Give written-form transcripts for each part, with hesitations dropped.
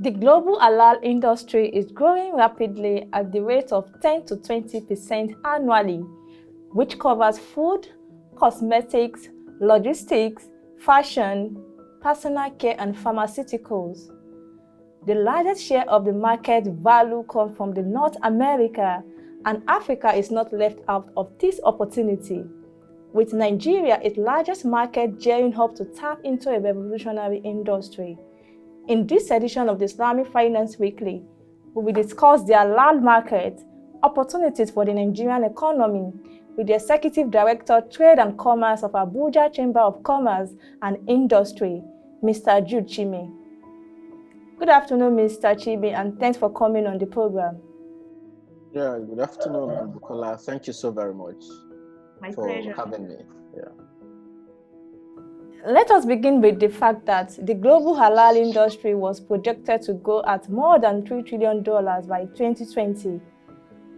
The global halal industry is growing rapidly at the rate of 10 to 20% annually, which covers food, cosmetics, logistics, fashion, personal care, and pharmaceuticals. The largest share of the market value comes from North America, and Africa is not left out of this opportunity, with Nigeria, its largest market, gearing up to tap into a revolutionary industry. In this edition of the Islamic Finance Weekly, we will discuss the halal market, opportunities for the Nigerian economy, with the Executive Director, Trade and Commerce of Abuja Chamber of Commerce and Industry, Mr. Jude Chime. Good afternoon, Mr. Chime, and thanks for coming on the program. Yeah, good afternoon, Bukola. Thank you so very much for having me. Yeah. Let us begin with the fact that the global halal industry was projected to grow at more than $3 trillion by 2020.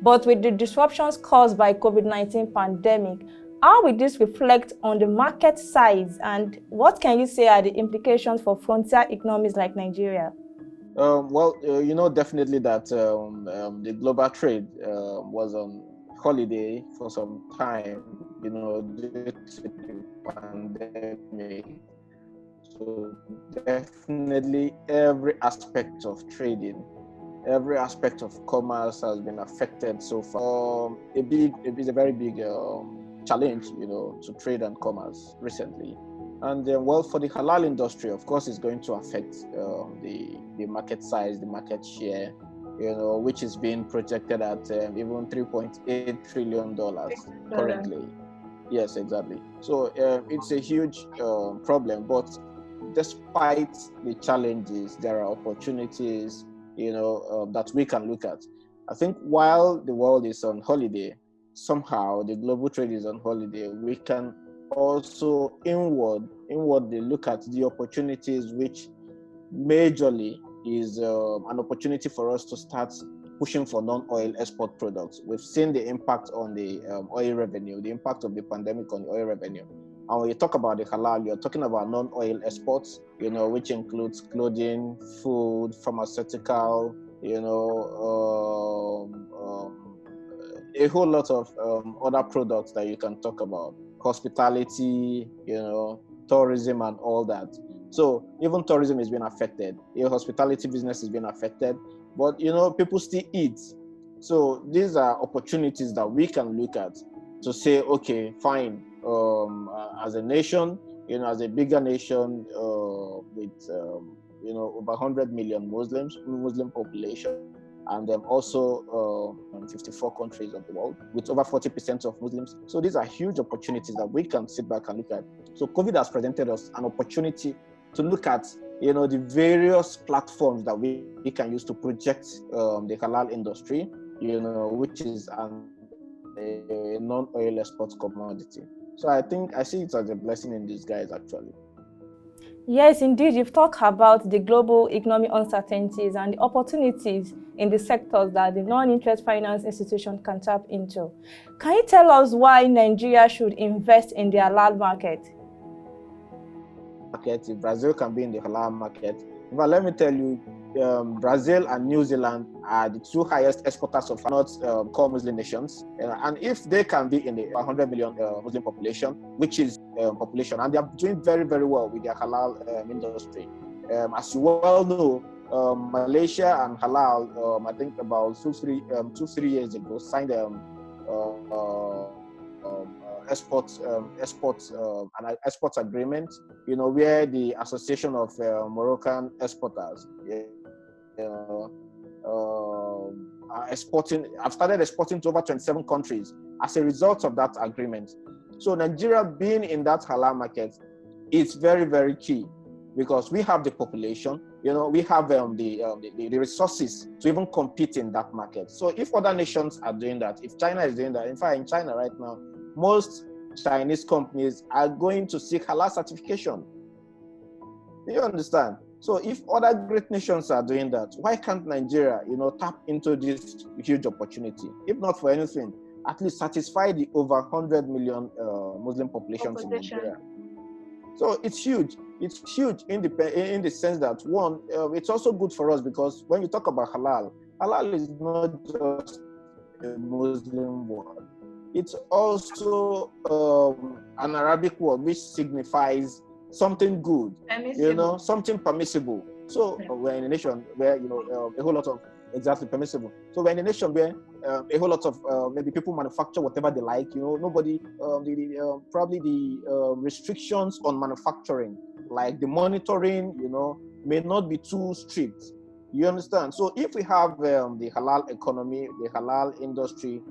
But with the disruptions caused by COVID-19 pandemic, how will this reflect on the market size, and what can you say are the implications for frontier economies like Nigeria? Definitely that the global trade was on holiday for some time, due to the pandemic. So definitely every aspect of trading, every aspect of commerce has been affected so far. It is a very big challenge, to trade and commerce recently. And for the halal industry, of course, it's going to affect the market size, the market share, which is being projected at even $3.8 trillion currently. Yes, exactly. So it's a huge problem, but despite the challenges, there are opportunities, that we can look at. I think while the world is on holiday, somehow the global trade is on holiday, we can also inwardly look at the opportunities, which majorly is an opportunity for us to start pushing for non-oil export products. We've seen the impact on the oil revenue, the impact of the pandemic on the oil revenue. And when you talk about the halal, you're talking about non-oil exports, which includes clothing, food, pharmaceutical, a whole lot of other products that you can talk about. Hospitality, tourism and all that. So even tourism is being affected. Your hospitality business is being affected, but people still eat. So these are opportunities that we can look at to say, okay, fine. As a nation, as a bigger nation with over 100 million Muslim population, and then also 54 countries of the world with over 40% of Muslims. So these are huge opportunities that we can sit back and look at. So COVID has presented us an opportunity to look at, the various platforms that we can use to project the halal industry, which is a non-oil export commodity. So I see it as a blessing in disguise, actually. Yes, indeed. You've talked about the global economic uncertainties and the opportunities in the sectors that the non-interest finance institution can tap into. Can you tell us why Nigeria should invest in the halal market? If Brazil can be in the halal market, but let me tell you, Brazil and New Zealand are the two highest exporters of not core Muslim nations. And if they can be in the 100 million Muslim population, which is population, and they are doing very, very well with their halal industry. As you well know, Malaysia and halal, I think about 2-3 years ago, signed an export agreement, where the Association of Moroccan Exporters, I've started exporting to over 27 countries as a result of that agreement. So Nigeria being in that halal market is very, very key, because we have the population, we have the resources to even compete in that market. So if other nations are doing that, if China is doing that, in fact, in China right now, most Chinese companies are going to seek halal certification. Do you understand? So if other great nations are doing that, why can't Nigeria, tap into this huge opportunity? If not for anything, at least satisfy the over 100 million Muslim population in Nigeria. So it's huge. It's huge in the sense that one, it's also good for us because when you talk about halal, halal is not just a Muslim word. It's also an Arabic word which signifies something good, something permissible. So we're in a nation where a whole lot of exactly permissible. So we're in a nation where a whole lot of maybe people manufacture whatever they like. Nobody probably the restrictions on manufacturing, like the monitoring, may not be too strict. You understand? So if we have the halal economy, the halal industry,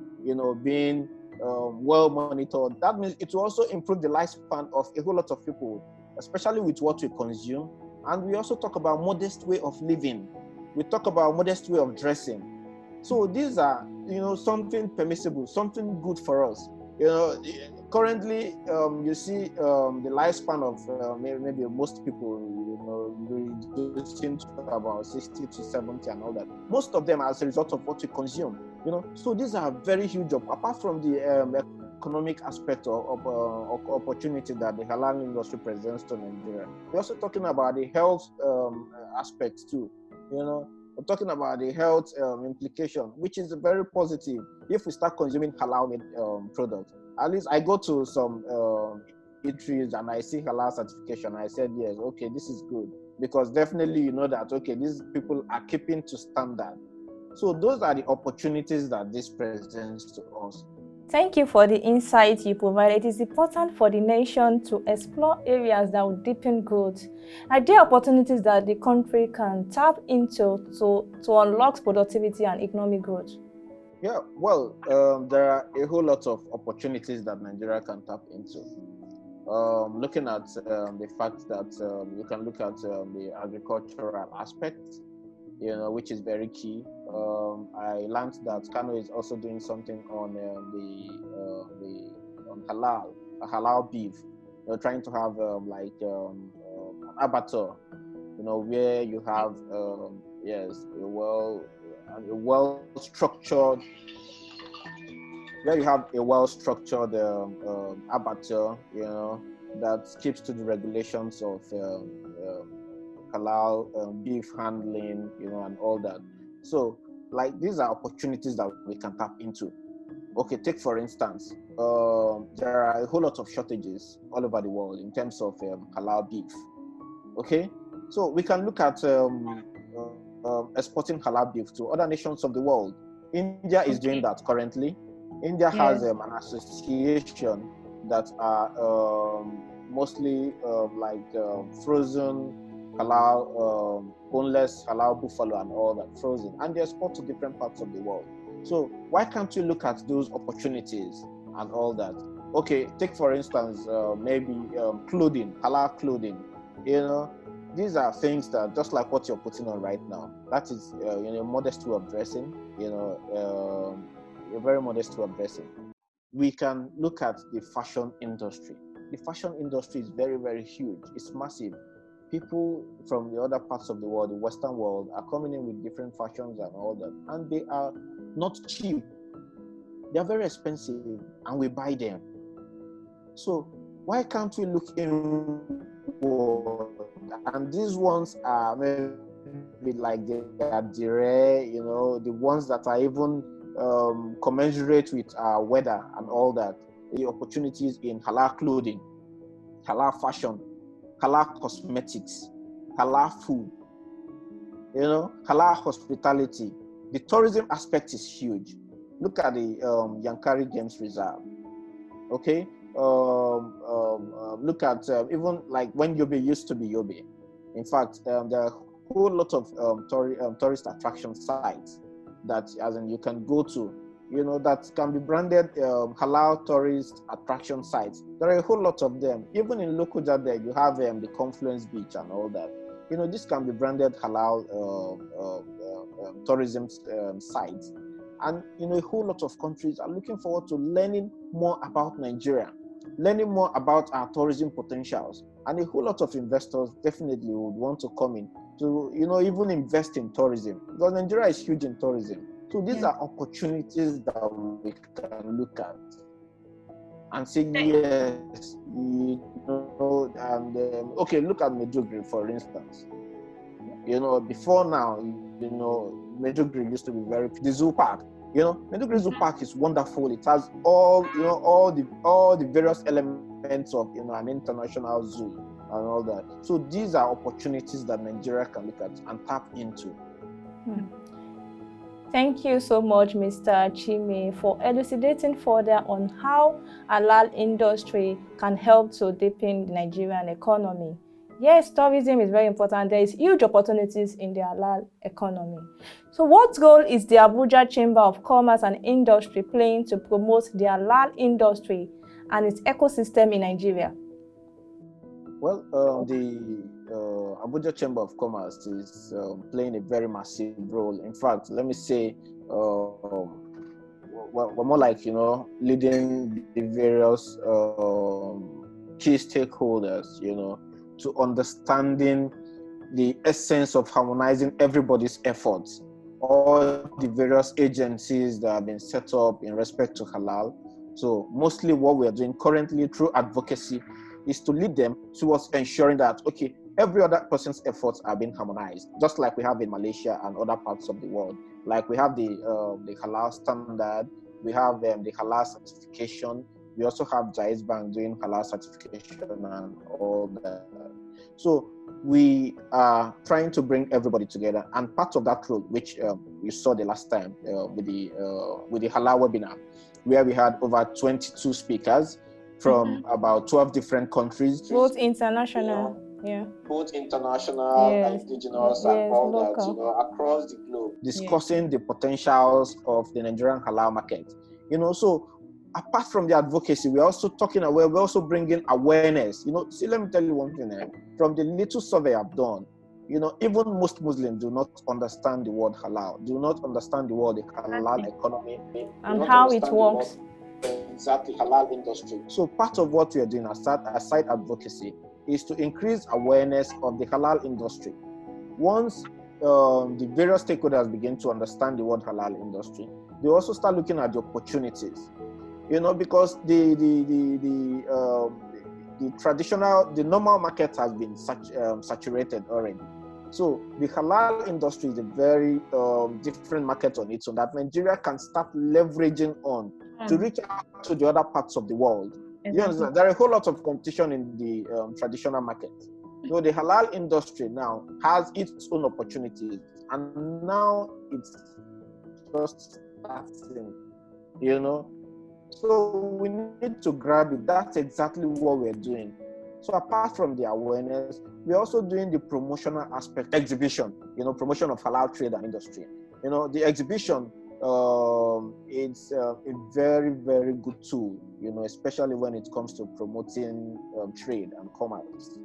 being well monitored, that means it will also improve the lifespan of a whole lot of people, especially with what we consume. And we also talk about modest way of living. We talk about modest way of dressing. So these are, something permissible, something good for us. Currently, you see the lifespan of maybe most people, reducing to about 60 to 70 and all that. Most of them as a result of what we consume. So these are very huge. Apart from the economic aspect of opportunity that the halal industry presents to Nigeria, we're also talking about the health aspects too. We're talking about the health implication, which is very positive if we start consuming halal products. At least I go to some eateries and I see halal certification. I said, yes, okay, this is good. Because definitely you know that, okay, these people are keeping to standard. So those are the opportunities that this presents to us. Thank you for the insight you provided. It is important for the nation to explore areas that will deepen growth. Are there opportunities that the country can tap into to unlock productivity and economic growth? Yeah, well, there are a whole lot of opportunities that Nigeria can tap into. Looking at the fact that you can look at the agricultural aspect, which is very key. I learned that Kano is also doing something on on halal beef. They're trying to have an abattoir, where you have a well structured abattoir, that keeps to the regulations of halal beef handling, and all that. So, these are opportunities that we can tap into. Okay, take for instance, there are a whole lot of shortages all over the world in terms of halal beef. Okay, so we can look at exporting halal beef to other nations of the world. India is doing that currently. India has an association that are mostly frozen halal, boneless halal buffalo and all that, frozen, and they export to different parts of the world. So why can't you look at those opportunities and all that? Okay, take for instance maybe clothing, halal clothing. These are things that just like what you're putting on right now. That is a modest way of dressing. A very modest way of dressing. We can look at the fashion industry. The fashion industry is very, very huge. It's massive. People from the other parts of the world, the Western world, are coming in with different fashions and all that, and they are not cheap. They are very expensive, and we buy them. So why can't we look inward? And these ones are maybe like they are the rare, the ones that are even commensurate with our weather and all that. The opportunities in halal clothing, halal fashion, halal cosmetics, halal food, halal hospitality. The tourism aspect is huge. Look at the Yankari Games Reserve. Okay, look at even like when Yobe used to be Yobe. In fact, there are a whole lot of tourist attraction sites that, as in, you can go to, that can be branded halal tourist attraction sites. There are a whole lot of them. Even in Lokoja there, you have the Confluence Beach and all that. This can be branded halal tourism sites. And a whole lot of countries are looking forward to learning more about Nigeria, learning more about our tourism potentials. And a whole lot of investors definitely would want to come in to, even invest in tourism, because Nigeria is huge in tourism. So these are opportunities that we can look at and say, yes, and okay, look at Medjugorje, for instance. Before now, Medjugorje used to be the zoo park. Medjugorje Zoo Park is wonderful. It has all the various elements of an international zoo and all that. So these are opportunities that Nigeria can look at and tap into. Thank you so much, Mr. Chime, for elucidating further on how halal industry can help to deepen the Nigerian economy. Yes, tourism is very important. There is huge opportunities in the halal economy. So what role is the Abuja Chamber of Commerce and Industry playing to promote the halal industry and its ecosystem in Nigeria? Well, the Abuja Chamber of Commerce is playing a very massive role. In fact, let me say, we're more like, leading the various key stakeholders, to understanding the essence of harmonizing everybody's efforts. All the various agencies that have been set up in respect to halal. So mostly what we are doing currently through advocacy is to lead them towards ensuring that, okay, every other person's efforts are being harmonized, just like we have in Malaysia and other parts of the world. Like we have the halal standard, we have the halal certification, we also have Jaiz Bank doing halal certification and all that. So we are trying to bring everybody together, and part of that role, which you saw the last time with the Halal Webinar, where we had over 22 speakers from about 12 different countries. Both international, both international, indigenous, and all local. That, across the globe, discussing the potentials of the Nigerian halal market. So apart from the advocacy, we're also we're also bringing awareness. See, let me tell you one thing. From the little survey I've done, even most Muslims do not understand the word halal, do not understand the word the halal economy, and how it works. Exactly, halal industry. So part of what we are doing aside advocacy is to increase awareness of the halal industry. Once the various stakeholders begin to understand the word halal industry, they also start looking at the opportunities. Because the normal market has been saturated already. So the halal industry is a very different market on its own that Nigeria can start leveraging on to reach out to the other parts of the world. You understand? There are a whole lot of competition in the traditional market. So the halal industry now has its own opportunities, and now it's just starting, So we need to grab it. That's exactly what we're doing. So apart from the awareness, we're also doing the promotional aspect, exhibition, promotion of halal trade and industry. The exhibition, it's a very, very good tool, especially when it comes to promoting trade and commerce.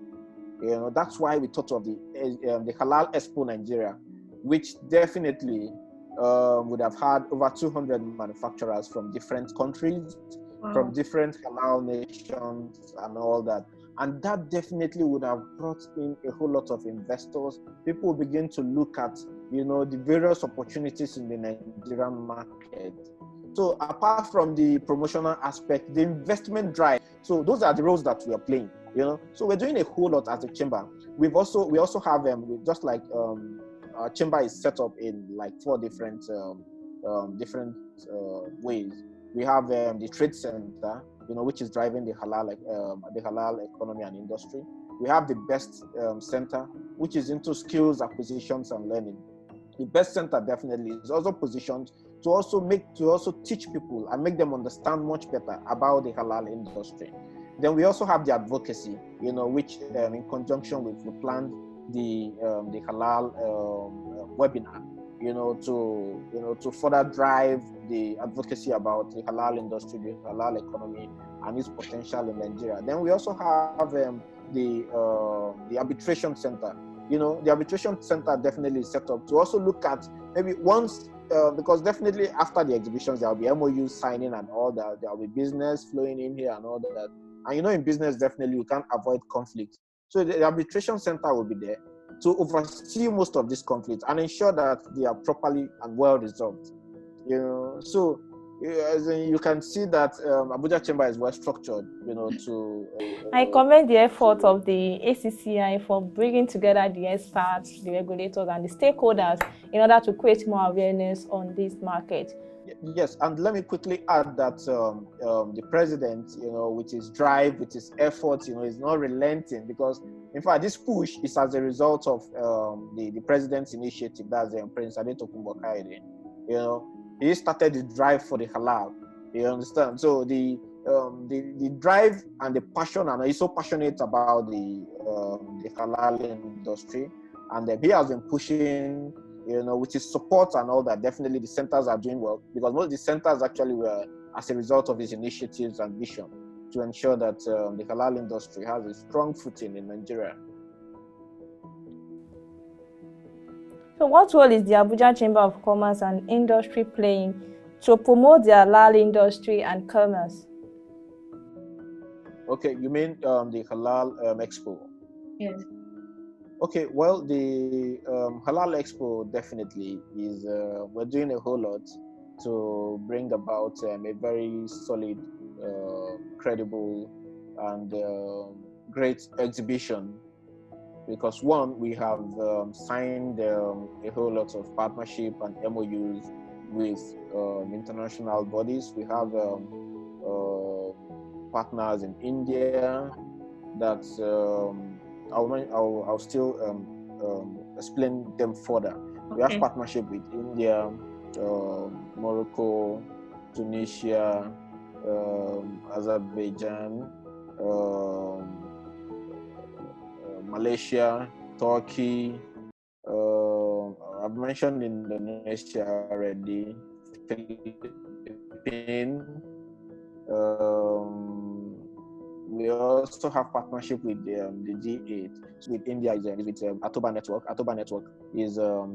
That's why we thought of the Halal Expo Nigeria, which definitely would have had over 200 manufacturers from different countries, from different halal nations and all that. And that definitely would have brought in a whole lot of investors. People begin to look at, the various opportunities in the Nigerian market. So apart from the promotional aspect, the investment drive. So those are the roles that we are playing, So we're doing a whole lot as a chamber. We also have just like our chamber is set up in like 4 different ways. We have the trade center, which is driving the halal economy and industry. We have the best center, which is into skills acquisitions and learning. The best center definitely is also positioned to also teach people and make them understand much better about the halal industry. Then we also have the advocacy, which in conjunction with we planned the halal webinar, to further drive the advocacy about the halal industry, the halal economy, and its potential in Nigeria. Then we also have the arbitration center. The arbitration center definitely is set up to also look at maybe once, because definitely after the exhibitions, there will be MOUs signing and all that. There will be business flowing in here and all that. And in business, definitely you can't avoid conflict. So the arbitration center will be there to oversee most of these conflicts and ensure that they are properly and well resolved. So as in, you can see that Abuja Chamber is well structured, I commend the effort of the ACCI for bringing together the experts, the regulators, and the stakeholders in order to create more awareness on this market. Yes, and let me quickly add that the president, with his drive, with his efforts, is not relenting, because, in fact, this push is as a result of the president's initiative. That's President Tokunbo Kaide. He started the drive for the halal. You understand? So the drive and the passion, and he's so passionate about the halal industry, and he has been pushing. With his support and all that, definitely the centers are doing well, because most of the centers actually were as a result of his initiatives and vision to ensure that the halal industry has a strong footing in Nigeria. So what role is the Abuja Chamber of Commerce and Industry playing to promote the halal industry and commerce? Okay, you mean the Halal Expo? Yes. Okay, well, the Halal Expo definitely is, we're doing a whole lot to bring about a very solid, credible, and great exhibition. Because one, we have signed a whole lot of partnership and MOUs with international bodies. We have partners in India that I'll still explain them further. Okay. We have partnership with India, Morocco, Tunisia, Azerbaijan, Malaysia, Turkey. I've mentioned Indonesia already, Philippines. We also have partnership with the G8. So with India is with Atoba Network. Atoba Network is a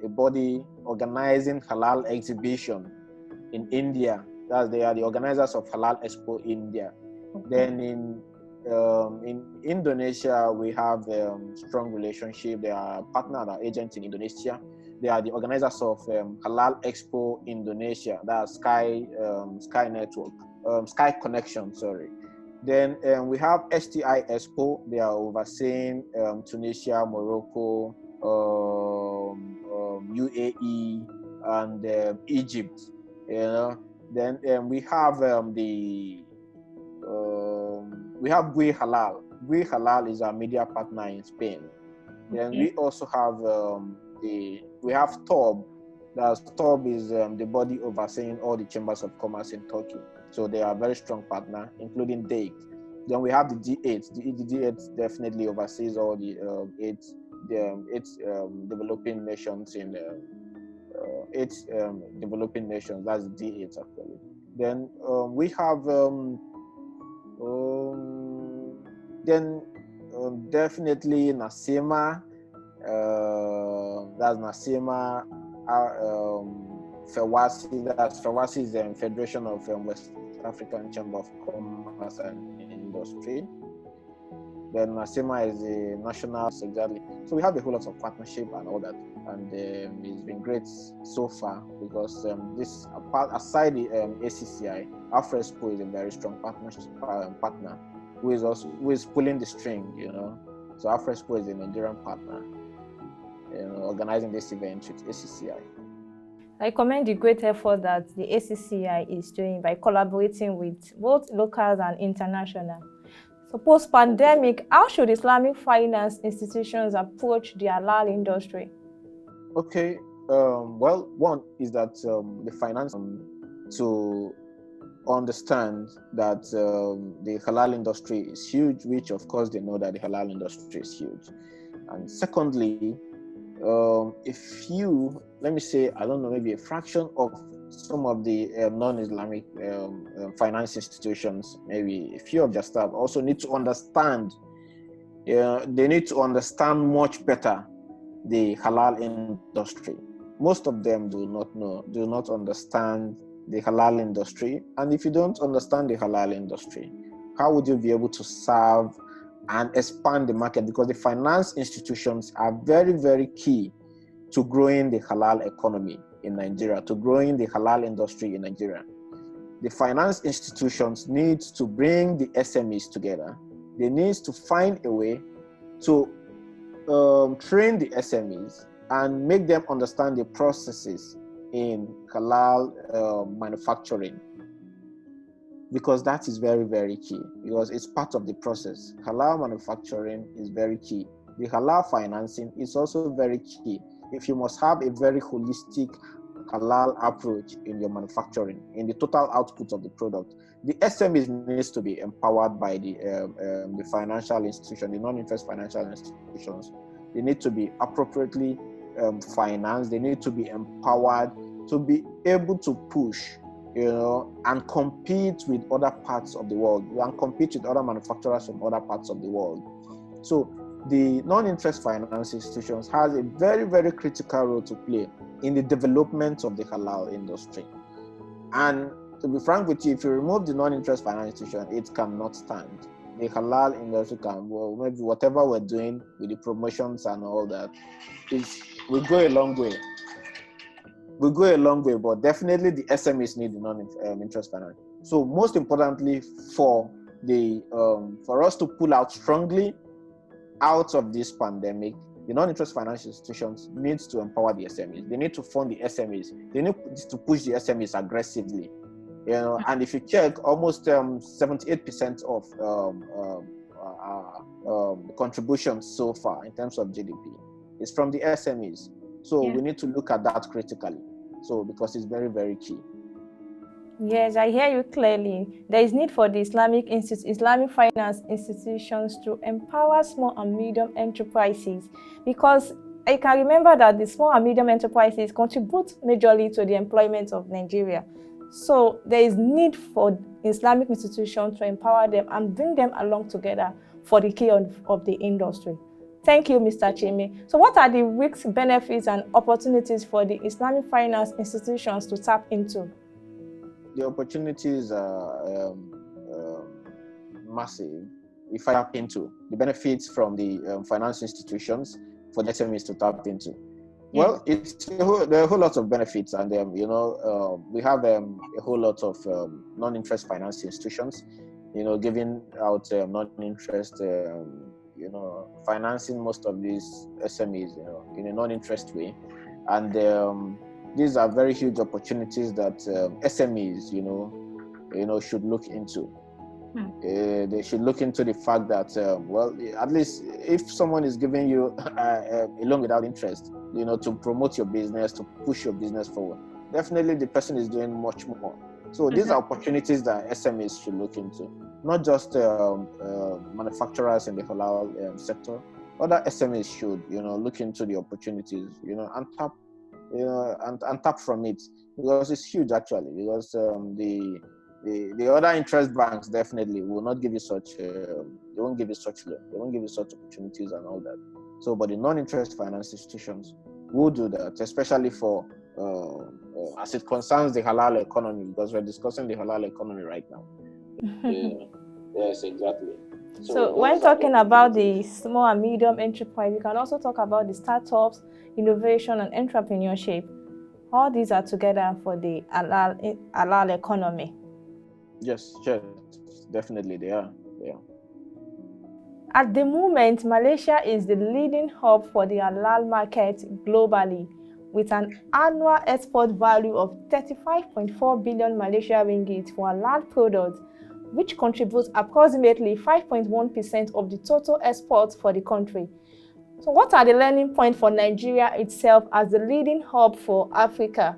body organizing halal exhibition in India. They are the organizers of Halal Expo India. Okay. Then in Indonesia, we have strong relationship. They are partner and agents in Indonesia. They are the organizers of Halal Expo Indonesia. That's Sky Network, Sky Connection. Sorry. Then we have STI Expo. They are overseeing Tunisia, Morocco, UAE, and Egypt. Then we have we have Gui Halal. Gui Halal is our media partner in Spain. Then we also have we have TOB. That's TOB is the body overseeing all the chambers of commerce in Turkey. So they are a very strong partner, including DAIC. Then we have the G8. The G8 definitely oversees all the eight developing nations in developing nations. That's the G8 actually. Then we have definitely NASEMA. That's NASEMA. FEWASI. That's FEWASI is the Federation of West African Chamber of Commerce and Industry. Then NASEMA is the national, exactly. So we have a whole lot of partnership and all that, and it's been great so far, because this aside the ACCI, Afresco is a very strong partner who is pulling the string, So Afresco is a Nigerian partner, organizing this event with ACCI. I commend the great effort that the ACCI is doing by collaborating with both locals and international. So post-pandemic, how should Islamic finance institutions approach the halal industry? Okay, well, one is that the finance to understand that the halal industry is huge, which of course they know that the halal industry is huge. And secondly, let me say, I don't know, maybe a fraction of some of the non-Islamic finance institutions, maybe a few of their staff also need to understand, they need to understand much better the halal industry. Most of them do not understand the halal industry. And if you don't understand the halal industry, how would you be able to serve and expand the market? Because the finance institutions are very, very key to growing the halal economy. in Nigeria, to growing the halal industry in Nigeria. The finance institutions need to bring the SMEs together. They need to find a way to train the SMEs and make them understand the processes in halal manufacturing, because that is very, very key, because it's part of the process. Halal manufacturing is very key. The halal financing is also very key. If you must have a very holistic halal approach in your manufacturing, in the total output of the product, the SMEs needs to be empowered by the financial institution, the non-interest financial institutions. They need to be appropriately financed. They need to be empowered to be able to push, and compete with other parts of the world, and compete with other manufacturers from other parts of the world. So the non-interest finance institutions has a very, very critical role to play in the development of the halal industry. And to be frank with you, if you remove the non-interest finance institution, it cannot stand. The halal industry can, maybe whatever we're doing with the promotions and all that, will go a long way. Will go a long way, but definitely the SMEs need the non-interest finance. So most importantly, for us to pull out strongly out of this pandemic, the non-interest financial institutions needs to empower the SMEs. They need to fund the SMEs. They need to push the SMEs aggressively. And if you check, almost 78% of the contributions so far in terms of GDP is from the SMEs. So we need to look at that critically. So because it's very, very key. Yes, I hear you clearly. There is need for the Islamic finance institutions to empower small and medium enterprises, because I can remember that the small and medium enterprises contribute majorly to the employment of Nigeria. So there is need for Islamic institutions to empower them and bring them along together for the key of the industry. Thank you, Mr. Chime. So what are the risks, benefits, and opportunities for the Islamic finance institutions to tap into? The opportunities are massive. If I tap into the benefits from the finance institutions for the SMEs to tap into, well, there are a whole lot of benefits, and we have a whole lot of non-interest finance institutions, giving out non-interest, financing most of these SMEs, in a non-interest way, and these are very huge opportunities that SMEs, should look into. They should look into the fact that, at least if someone is giving you a loan without interest, to promote your business, to push your business forward, definitely the person is doing much more. So these are opportunities that SMEs should look into, not just manufacturers in the halal sector. Other SMEs should, look into the opportunities, and tap, and tap from it, because it's huge actually. Because the other interest banks definitely will not give you such. They won't give you such loan. They won't give you such opportunities and all that. So, but the non-interest finance institutions will do that, especially for as it concerns the halal economy, because we're discussing the halal economy right now. Yes, exactly. So when talking about the small and medium enterprise, you can also talk about the startups, innovation, and entrepreneurship. All these are together for the halal economy. Yes, sure. Definitely they are. At the moment, Malaysia is the leading hub for the halal market globally, with an annual export value of 35.4 billion Malaysia ringgit for halal products, which contributes approximately 5.1% of the total exports for the country. So what are the learning points for Nigeria itself as the leading hub for Africa?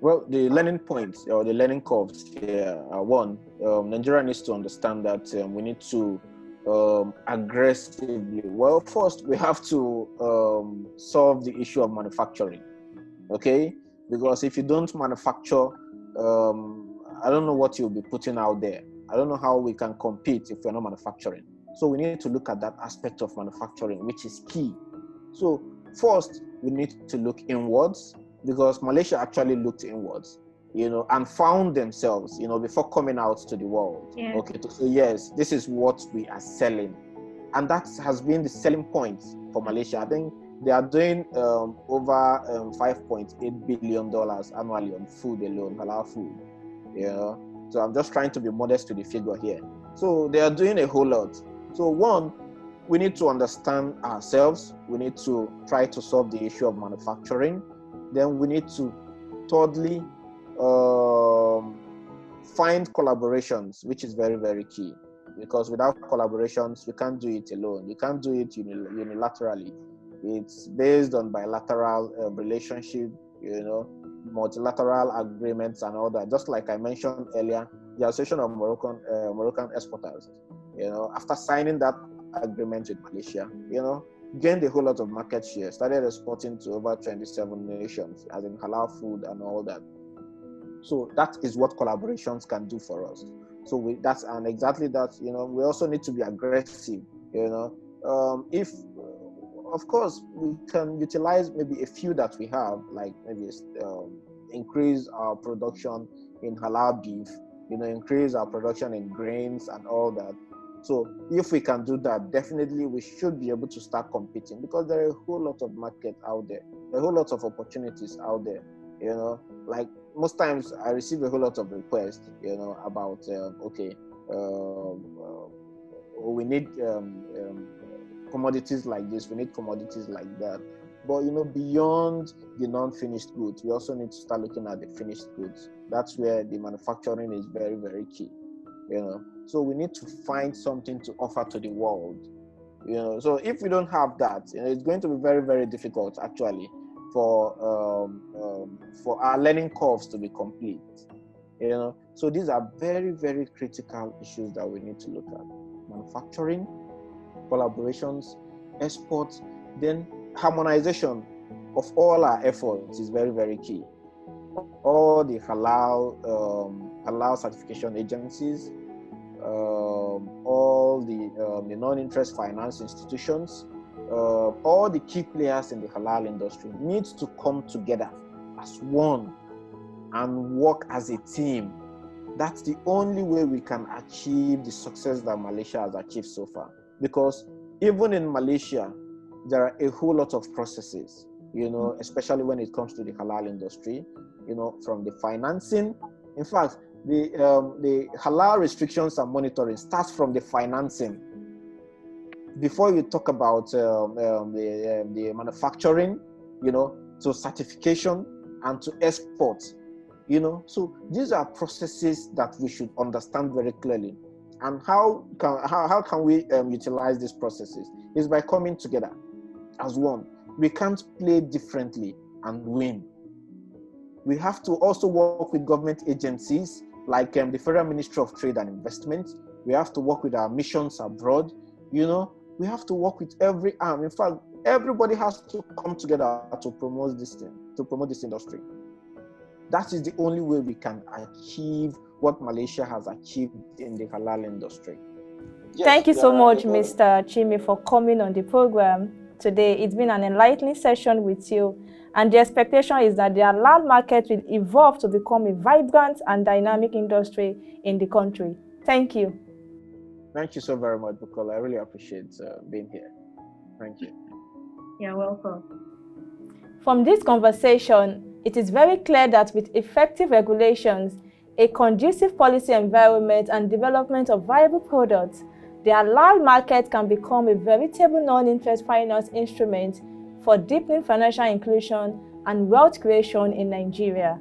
Well, the learning points or the learning curves here are one, Nigeria needs to understand that we need to aggressively, well, first we have to solve the issue of manufacturing, okay? Because if you don't manufacture, I don't know what you'll be putting out there. I don't know how we can compete if we're not manufacturing. So we need to look at that aspect of manufacturing, which is key. So first, we need to look inwards, because Malaysia actually looked inwards, and found themselves, before coming out to the world. Yeah. Okay, to say, yes, this is what we are selling. And that has been the selling point for Malaysia. I think they are doing over $5.8 billion annually on food alone, halal food. You know, so I'm just trying to be modest to the figure here. So they are doing a whole lot. So one, we need to understand ourselves. We need to try to solve the issue of manufacturing. Then we need to, thirdly, find collaborations, which is very, very key. Because without collaborations, we can't do it alone. You can't do it unilaterally. It's based on bilateral relationship, you know, multilateral agreements and all that. Just like I mentioned earlier, the Association of Moroccan Exporters, you know, after signing that agreement with Malaysia, you know, gained a whole lot of market share, started exporting to over 27 nations, as in halal food and all that. So that is what collaborations can do for us. So that's and exactly that. You know, we also need to be aggressive. You know, if of course we can utilize maybe a few that we have, like maybe increase our production in halal beef. You know, increase our production in grains and all that. So if we can do that, definitely we should be able to start competing, because there are a whole lot of market out there, a whole lot of opportunities out there. You know, like most times I receive a whole lot of requests, you know, about we need commodities like this, we need commodities like that. But you know, beyond the non-finished goods, we also need to start looking at the finished goods. That's where the manufacturing is very, very key. You know, so we need to find something to offer to the world. You know, so if we don't have that, you know, it's going to be very, very difficult actually for our learning curves to be complete. You know, so these are very, very critical issues that we need to look at: manufacturing, collaborations, exports, then harmonization of all our efforts is very, very key. All the halal certification agencies, all the non-interest finance institutions, all the key players in the halal industry needs to come together as one and work as a team. That's the only way we can achieve the success that Malaysia has achieved so far. Because even in Malaysia, there are a whole lot of processes, you know, especially when it comes to the halal industry, you know, from the financing. In fact, the halal restrictions and monitoring starts from the financing. Before you talk about the manufacturing, you know, to certification and to export, you know. So these are processes that we should understand very clearly. And how can we utilize these processes? Is by coming together as one. We can't play differently and win. We have to also work with government agencies like the Federal Ministry of Trade and Investment. We have to work with our missions abroad. You know, we have to work with every arm. In fact, everybody has to come together to promote this thing, to promote this industry. That is the only way we can achieve what Malaysia has achieved in the halal industry. Yes, thank you so much, Mr. Chime, for coming on the program today. It's been an enlightening session with you, and the expectation is that the halal market will evolve to become a vibrant and dynamic industry in the country. Thank you. Thank you so very much, Bukola. I really appreciate being here. Thank you. You're welcome. From this conversation, it is very clear that with effective regulations, a conducive policy environment, and development of viable products, the halal market can become a veritable non-interest finance instrument for deepening financial inclusion and wealth creation in Nigeria.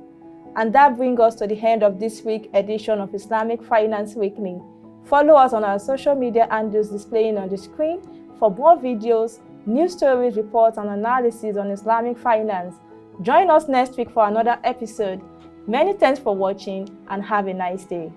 And that brings us to the end of this week's edition of Islamic Finance Weekly. Follow us on our social media handles displaying on the screen for more videos, news stories, reports, and analysis on Islamic finance. Join us next week for another episode. Many thanks for watching and have a nice day.